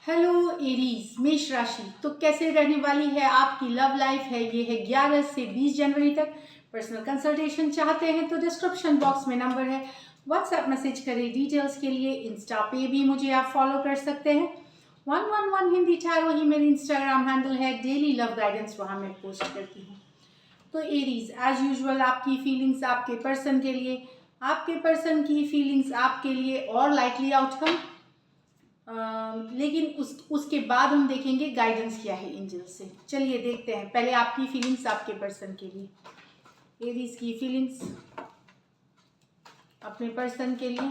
Hello Aries मेष राशि। तो कैसे रहने वाली है आपकी लव लाइफ है, ये है 11 से 20 जनवरी तक। पर्सनल कंसल्टेशन चाहते हैं तो डिस्क्रिप्शन बॉक्स में नंबर है, व्हाट्सएप मैसेज करें डिटेल्स के लिए। इंस्टा पे भी मुझे आप फॉलो कर सकते हैं। 111 हिंदी टैरो ही मेरी इंस्टाग्राम हैंडल है। डेली लव गाइडेंस वहाँ मैं पोस्ट करती हूँ। तो एरीज एज यूजुअल आपकी फीलिंग्स आपके पर्सन के लिए, आपके पर्सन की फीलिंग्स आपके लिए और लाइकली आउटकम। लेकिन उसके बाद हम देखेंगे गाइडेंस क्या है एंजल से। चलिए देखते हैं। पहले आपकी फीलिंग्स आपके पर्सन के लिए, एरीज की फीलिंग्स अपने पर्सन के लिए।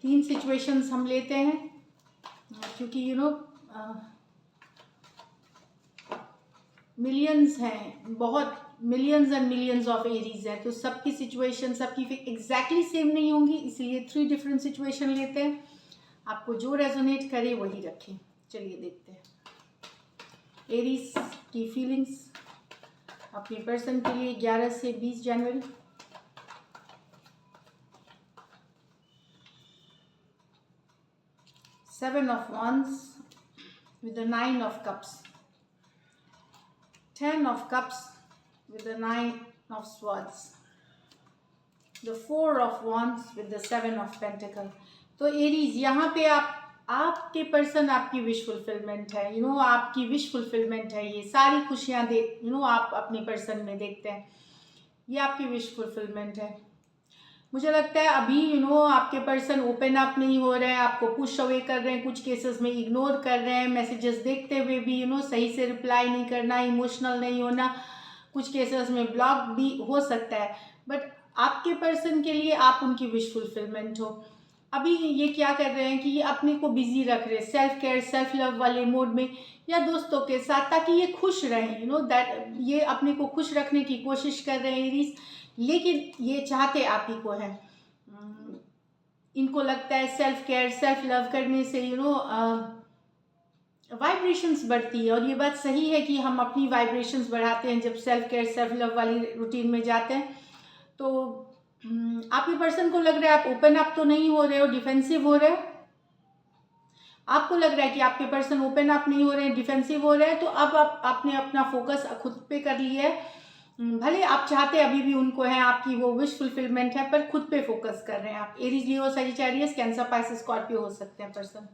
3 सिचुएशंस हम लेते हैं क्योंकि मिलियंस हैं, बहुत millions and millions of Aries है, तो सबकी सिचुएशन सबकी एग्जैक्टली सेम नहीं होंगी, इसलिए 3 डिफरेंट सिचुएशन लेते हैं। आपको जो रेजोनेट करे वही रखें। चलिए देखते हैं एरीज की फीलिंग्स अपने पर्सन के लिए 11 से 20 जनवरी। Seven of Wands with the 9 of Cups, 10 of Cups with the 9 of Swords, the 4 of Wands with the 7 of Pentacles। तो एरीज यहाँ पे आपके पर्सन आपकी विश फुलफिलमेंट है। आपकी विश फुलफिलमेंट है। ये सारी खुशियाँ आप अपने पर्सन में देखते हैं, ये आपकी विश फुलफिलमेंट है। मुझे लगता है अभी आपके पर्सन ओपन अप नहीं हो रहे हैं, आपको पुश अवे कर रहे हैं, कुछ केसेस में इग्नोर कर रहे हैं, मैसेजेस देखते हुए भी सही से रिप्लाई नहीं करना, इमोशनल नहीं होना, कुछ केसेस में ब्लॉक भी हो सकता है। बट आपके पर्सन के लिए आप उनकी विश फुलफिलमेंट हो। अभी ये क्या कर रहे हैं कि ये अपने को बिजी रख रहे हैं सेल्फ केयर सेल्फ लव वाले मोड में या दोस्तों के साथ, ताकि ये खुश रहें। दैट ये अपने को खुश रखने की कोशिश कर रहे हैं एरीज, लेकिन ये चाहते आप ही को है। इनको लगता है सेल्फ केयर सेल्फ लव करने से वाइब्रेशंस बढ़ती है, और ये बात सही है कि हम अपनी वाइब्रेशंस बढ़ाते हैं जब सेल्फ केयर सेल्फ लव वाली रूटीन में जाते हैं। तो आपके पर्सन को लग रहा है आप ओपन अप तो नहीं हो रहे हो, डिफेंसिव हो रहे हो। आपको लग रहा है कि आपके पर्सन ओपन अप नहीं हो रहे हैं, डिफेंसिव हो रहे हैं। तो अब आपने अपना फोकस खुद पे कर लिया है। भले आप चाहते अभी भी उनको है, आपकी वो विश फुलफिलमेंट है, पर खुद पे फोकस कर रहे हैं आप। Aries Leo Sagittarius cancer Pisces Scorpio हो सकते हैं पर्सन।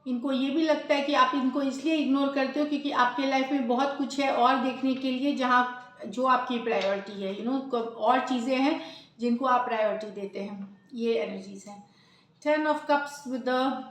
इनको ये भी लगता है कि आप इनको इसलिए इग्नोर करते हो क्योंकि आपके लाइफ में बहुत कुछ है और देखने के लिए, जहाँ जो आपकी प्रायोरिटी है। और चीज़ें हैं जिनको आप प्रायोरिटी देते हैं। ये एनर्जीज हैं। 10 of cups with the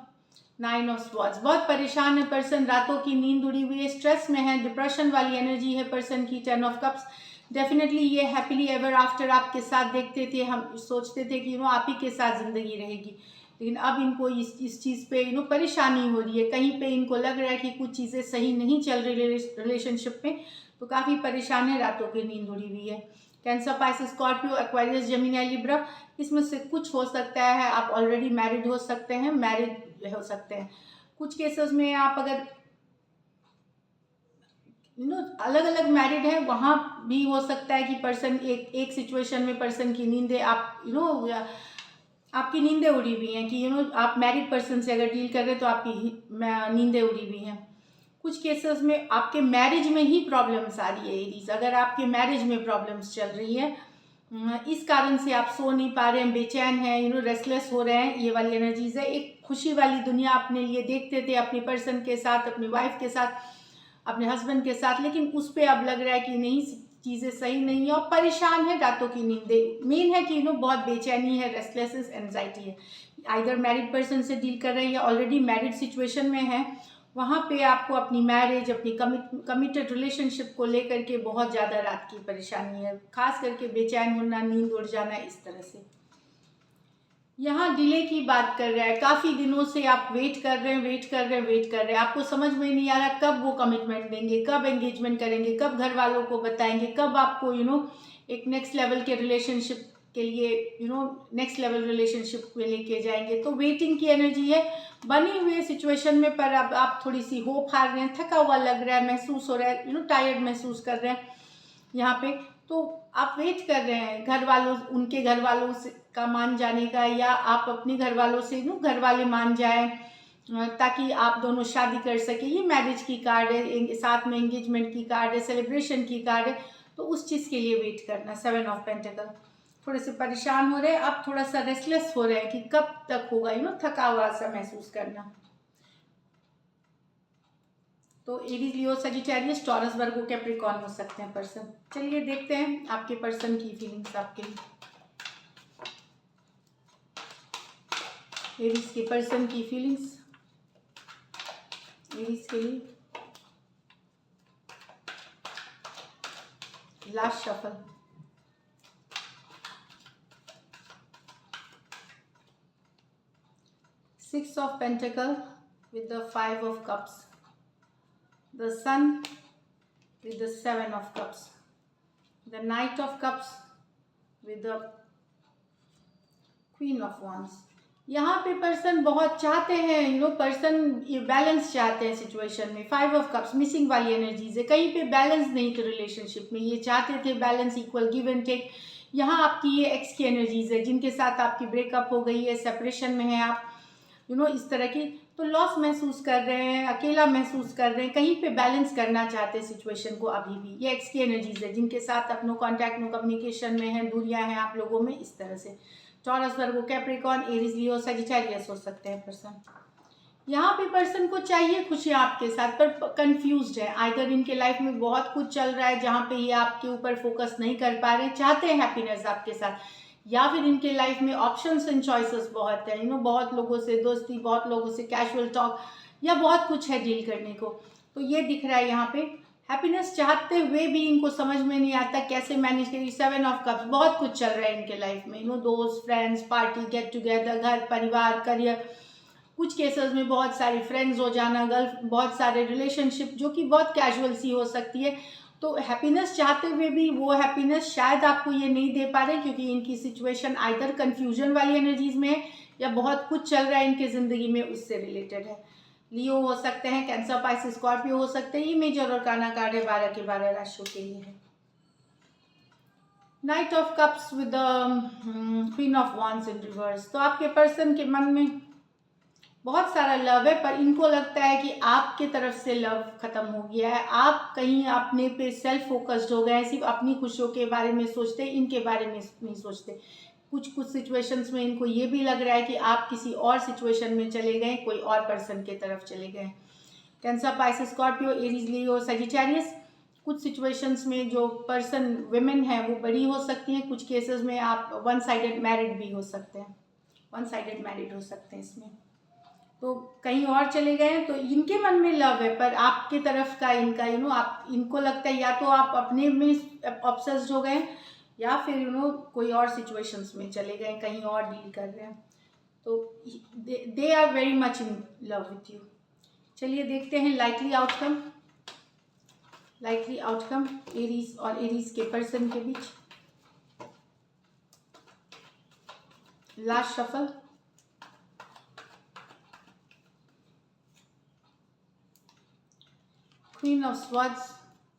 9 of swords. बहुत परेशान है पर्सन, रातों की नींद उड़ी हुई है, स्ट्रेस में है, डिप्रेशन वाली एनर्जी है पर्सन की। 10 ऑफ कप्स डेफिनेटली ये हैप्पीली एवर आफ्टर आपके साथ देखते थे, हम सोचते थे कि आप ही के साथ ज़िंदगी रहेगी, लेकिन अब इनको इस चीज़ पे परेशानी हो रही है। कहीं पे इनको लग रहा है कि कुछ चीज़ें सही नहीं चल रही रिलेशनशिप में, तो काफ़ी परेशान है, रातों की नींद उड़ी हुई है। Cancer Pisces Scorpio Aquarius Gemini Libra, इसमें से कुछ हो सकता है आप ऑलरेडी मैरिड हो सकते हैं, मैरिड हो सकते हैं। कुछ केसेस में आप अगर अलग अलग मैरिड है, वहाँ भी हो सकता है कि पर्सन एक सिचुएशन में पर्सन की नींदें आप आपकी नींदें उड़ी हुई हैं कि आप मैरिड पर्सन से अगर डील कर रहे हैं तो आपकी नींदें उड़ी हुई हैं। कुछ केसेस में आपके मैरिज में ही प्रॉब्लम्स आ रही है एरीज। अगर आपके मैरिज में प्रॉब्लम्स चल रही है, इस कारण से आप सो नहीं पा रहे हैं, बेचैन हैं, रेस्टलेस हो रहे हैं, ये वाली एनर्जीज है। एक खुशी वाली दुनिया अपने लिए देखते थे अपने पर्सन के साथ, अपनी वाइफ के साथ, अपने हस्बैंड के साथ, लेकिन उस पर अब लग रहा है कि नहीं, चीज़ें सही नहीं है और परेशान है, रातों की नींदें। मेन है कि बहुत बेचैनी है, रेस्टलेसनेस, एंजाइटी है। आइदर मैरिड पर्सन से डील कर रहे हैं या ऑलरेडी मैरिड सिचुएशन में है, वहाँ पे आपको अपनी मैरिज, अपनी कमिटेड रिलेशनशिप को लेकर के बहुत ज़्यादा रात की परेशानी है, खास करके बेचैन होना, नींद उड़ जाना, इस तरह से। यहाँ डिले की बात कर रहा है, काफ़ी दिनों से आप वेट कर रहे हैं, आपको समझ में नहीं आ रहा कब वो कमिटमेंट देंगे, कब एंगेजमेंट करेंगे, कब घर वालों को बताएंगे, कब आपको एक नेक्स्ट लेवल के रिलेशनशिप के लिए नेक्स्ट लेवल रिलेशनशिप में लेके जाएंगे। तो वेटिंग की एनर्जी है बनी हुई सिचुएशन में, पर अब आप थोड़ी सी होप हार रहे हैं, थका हुआ लग रहा है, महसूस हो रहा है, टायर्ड महसूस कर रहे हैं यहाँ पे। तो आप वेट कर रहे हैं घर वालों, उनके घर वालों से का मान जाने का, या आप अपने घर वालों से घर वाले मान जाएं ताकि आप दोनों शादी कर सके। ये मैरिज की कार्ड है, साथ में एंगेजमेंट की कार्ड है, सेलिब्रेशन की कार्ड है। तो उस चीज़ के लिए वेट करना। 7 ऑफ पेंटिकल, थोड़े से परेशान हो रहे हैं आप, थोड़ा सा रेस्टलेस हो रहे हैं कि कब तक होगा, थका हुआ सा महसूस करना। तो एरीज, लियो, सजिटेरियस, टॉरस, वर्गो, कैप्रिकॉर्न हो सकते हैं पर्सन। चलिए देखते हैं आपके पर्सन की फीलिंग्स आपके लिए। एरीज के पर्सन की फीलिंग्स एरीज के लिए। Last shuffle. Six of Pentacles with the 5 of Cups, the Sun with the 7 of Cups, the Knight of Cups with the Queen of Wands। यहाँ पे पर्सन बहुत चाहते हैं, पर्सन ये बैलेंस चाहते हैं सिचुएशन में। 5 ऑफ कप्स मिसिंग वाली एनर्जीज है, कहीं पे बैलेंस नहीं थे रिलेशनशिप में। ये चाहते थे balance, equal, give and take. यहाँ आपकी ये एक्स की एनर्जीज है, जिनके साथ आपकी ब्रेकअप हो गई है, सेपरेशन में है आप, इस तरह की। तो लॉस महसूस कर रहे हैं, अकेला महसूस कर रहे हैं, कहीं पे बैलेंस करना चाहते हैं सिचुएशन को अभी भी। ये एक्स की एनर्जीज है, जिनके साथ आप नो कॉन्टैक्ट, नो कम्युनिकेशन में है, दूरियां हैं आप लोगों में, इस तरह से। टॉरस, वर्गो, कैप्रिकॉर्न, एरीज, लियो, सजिटेरियस हो सकते हैं पर्सन। यहाँ पे पर्सन को चाहिए खुशियाँ आपके साथ, पर कंफ्यूज्ड है। आइदर इनके लाइफ में बहुत कुछ चल रहा है जहाँ पे ये आपके ऊपर फोकस नहीं कर पा रहे, चाहते हैं हैप्पीनेस आपके साथ, या फिर इनके लाइफ में ऑप्शंस एंड चॉइसेस बहुत है, बहुत लोगों से दोस्ती, बहुत लोगों से कैजुअल टॉक, या बहुत कुछ है डील करने को। तो ये दिख रहा है यहाँ पे। हैप्पीनेस चाहते हुए भी इनको समझ में नहीं आता कैसे मैनेज करें। 7 ऑफ कप्स, बहुत कुछ चल रहा है इनके लाइफ में, दोस्त, फ्रेंड्स, पार्टी, गेट टुगेदर, घर परिवार, करियर, कुछ केसेस में बहुत सारे फ्रेंड्स हो जाना, गर्ल, बहुत सारे रिलेशनशिप जो कि बहुत कैजुअल सी हो सकती है। तो हैप्पीनेस चाहते हुए भी वो हैप्पीनेस शायद आपको ये नहीं दे पा रहे, क्योंकि इनकी सिचुएशन आइदर कन्फ्यूजन वाली एनर्जीज में है, या बहुत कुछ चल रहा है इनके ज़िंदगी में उससे रिलेटेड है। लियो हो सकते हैं, कैंसर, पाइसिस, स्कॉर्पियो हो सकते हैं। ये मेजर और काना कार्ड है 12 के 12 राशियों के लिए है। Night of cups with the queen of wands in reverse. तो आपके पर्सन के मन में बहुत सारा लव है, पर इनको लगता है कि आपके तरफ से लव खत्म हो गया है। आप कहीं अपने पे सेल्फ फोकस्ड हो गए हैं, सिर्फ अपनी खुशियों के बारे में सोचते, इनके बारे में नहीं सोचते। कुछ सिचुएशंस में इनको ये भी लग रहा है कि आप किसी और सिचुएशन में चले गए, कोई और पर्सन के तरफ चले गए। कैंसर, पाइसिस, स्कॉर्पियो, एरीज, लियो, सजिटेरियस। कुछ सिचुएशंस में जो पर्सन विमेन है वो बड़ी हो सकती हैं, कुछ केसेस में आप वन साइडेड मैरिड भी हो सकते हैं, वन साइडेड मैरिड हो सकते हैं इसमें। तो कहीं और चले गए हैं, तो इनके मन में लव है, पर आपके तरफ का इनका आप, इनको लगता है या तो आप अपने में ऑब्सेस्ड हो गए, या फिर कोई और सिचुएशंस में चले गए, कहीं और डील कर रहे हैं। तो they are very much in love with you. चलिए देखते हैं likely outcome. Likely outcome Aries और एरीज के पर्सन के बीच। Last shuffle. Queen of Swords,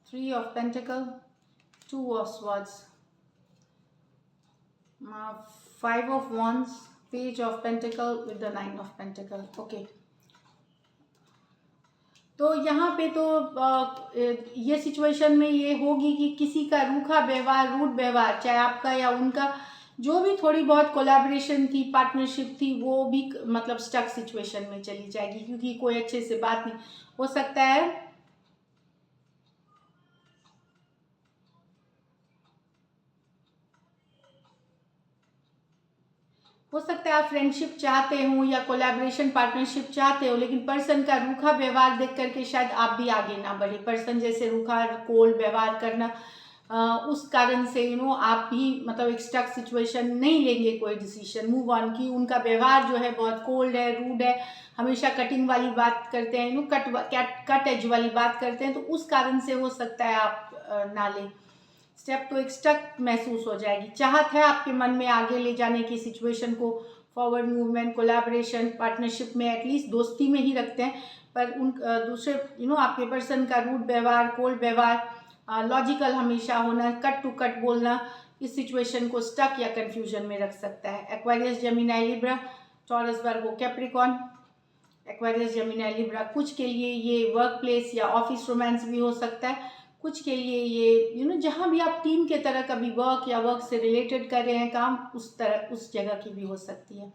3 of Pentacles, 2 of Swords, 5 of Wands, Page of Pentacles with the 9 of Pentacles. Okay. तो यहाँ पे तो ये सिचुएशन में ये होगी कि किसी का रूखा व्यवहार, रूड व्यवहार, चाहे आपका या उनका, जो भी थोड़ी बहुत कोलैबोरेशन थी, पार्टनरशिप थी, वो भी मतलब स्टक सिचुएशन में चली जाएगी, क्योंकि कोई अच्छे से बात नहीं हो सकता है। हो सकता है आप फ्रेंडशिप चाहते हो या कोलैबोरेशन, पार्टनरशिप चाहते हो, लेकिन पर्सन का रूखा व्यवहार देख करके शायद आप भी आगे ना बढ़े। पर्सन जैसे रूखा, कोल्ड व्यवहार करना, उस कारण से आप भी मतलब एक स्टक सिचुएशन नहीं लेंगे कोई डिसीजन, मूव ऑन की। उनका व्यवहार जो है बहुत कोल्ड है, रूड है, हमेशा कटिंग वाली बात करते हैं, कट एज वाली बात करते हैं। तो उस कारण से हो सकता है आप ना लें स्टेप, तो एक स्टक महसूस हो जाएगी। चाहत है आपके मन में आगे ले जाने की सिचुएशन को, फॉरवर्ड मूवमेंट, कोलैबोरेशन, पार्टनरशिप में, एटलीस्ट दोस्ती में ही रखते हैं, पर उन दूसरे आपके पर्सन का रूड व्यवहार, कोल्ड व्यवहार, लॉजिकल हमेशा होना, कट टू कट बोलना इस सिचुएशन को स्टक या कंफ्यूजन में रख सकता है। एक्वेरियस, जेमिनी, लिब्रा, टॉरस, वर्गो, कैप्रिकॉर्न। एक्वेरियस, जेमिनी, लिब्रा कुछ के लिए ये वर्क प्लेस या ऑफिस रोमांस भी हो सकता है। कुछ के लिए ये जहाँ भी आप टीम के तरह कभी वर्क या वर्क से रिलेटेड कर रहे हैं काम, उस तरह उस जगह की भी हो सकती है।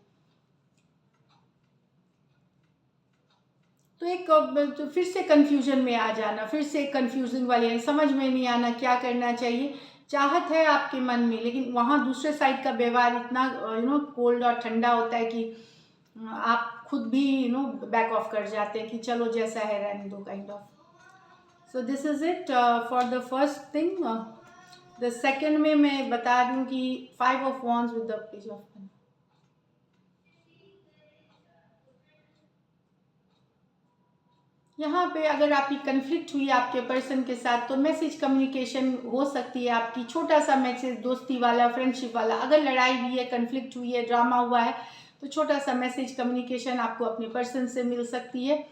तो एक तो फिर से कंफ्यूजन में आ जाना, फिर से कंफ्यूजिंग वाली, समझ में नहीं आना क्या करना चाहिए। चाहत है आपके मन में, लेकिन वहाँ दूसरे साइड का व्यवहार इतना कोल्ड और ठंडा होता है कि आप खुद भी बैक ऑफ कर जाते हैं कि चलो जैसा है रहने दो, kind of. So this is it for the first thing. The second में मैं बता रही हूँ कि 5 of wands with the page of pen. यहाँ पे अगर आपकी कन्फ्लिक्ट हुई आपके पर्सन के साथ, तो मैसेज कम्युनिकेशन हो सकती है आपकी, छोटा सा मैसेज, दोस्ती वाला, फ्रेंडशिप वाला। अगर लड़ाई हुई है, कन्फ्लिक्ट हुई है, ड्रामा हुआ है, तो छोटा सा मैसेज कम्युनिकेशन आपको अपने पर्सन से मिल सकती है।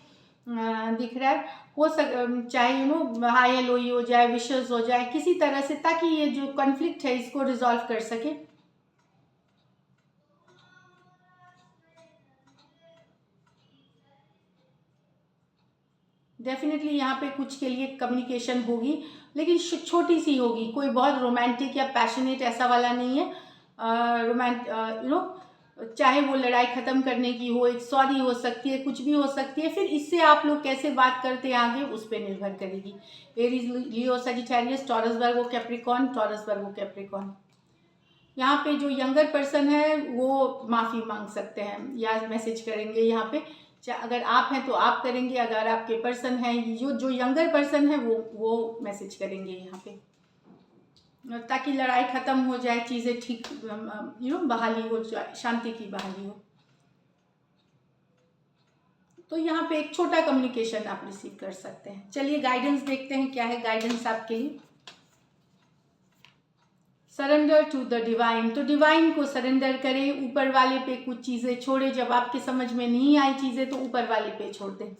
दिख रहा है, चाहे हाई हेलो ही हो जाए, विशेस हो जाए, किसी तरह से, ताकि ये जो कन्फ्लिक्ट है इसको रिजॉल्व कर सके। डेफिनेटली यहाँ पे कुछ के लिए कम्युनिकेशन होगी, लेकिन छोटी सी होगी, कोई बहुत रोमांटिक या पैशनेट ऐसा वाला नहीं है। चाहे वो लड़ाई ख़त्म करने की हो, एक सॉरी हो सकती है, कुछ भी हो सकती है। फिर इससे आप लोग कैसे बात करते हैं आगे, उस पर निर्भर करेगी। एरीज, लियो, सजिटेरियस, टॉरस, वर्गो, कैप्रिकॉर्न, टॉरस, वर्गो, कैप्रिकॉर्न। यहाँ पे जो यंगर पर्सन है वो माफ़ी मांग सकते हैं या मैसेज करेंगे। यहाँ पे अगर आप हैं तो आप करेंगे, अगर आपके पर्सन है, जो यंगर पर्सन है वो मैसेज करेंगे यहाँ पे, ताकि लड़ाई ख़त्म हो जाए, चीज़ें ठीक बहाली हो जाए, शांति की बहाली हो। तो यहाँ पे एक छोटा कम्युनिकेशन आप रिसीव कर सकते हैं। चलिए गाइडेंस देखते हैं, क्या है गाइडेंस आपके लिए। सरेंडर टू द डिवाइन, तो डिवाइन को सरेंडर करें, ऊपर वाले पे कुछ चीज़ें छोड़े। जब आपके समझ में नहीं आई चीज़ें तो ऊपर वाले पे छोड़ दें।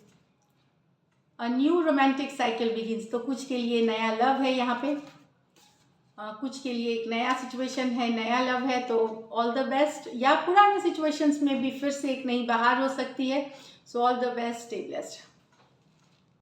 A new romantic cycle begins, तो कुछ के लिए नया लव है यहाँ पे, कुछ के लिए एक नया सिचुएशन है, नया लव है, तो ऑल द बेस्ट। या पुराने सिचुएशंस में भी फिर से एक नई बहार हो सकती है। So all the best, stay blessed.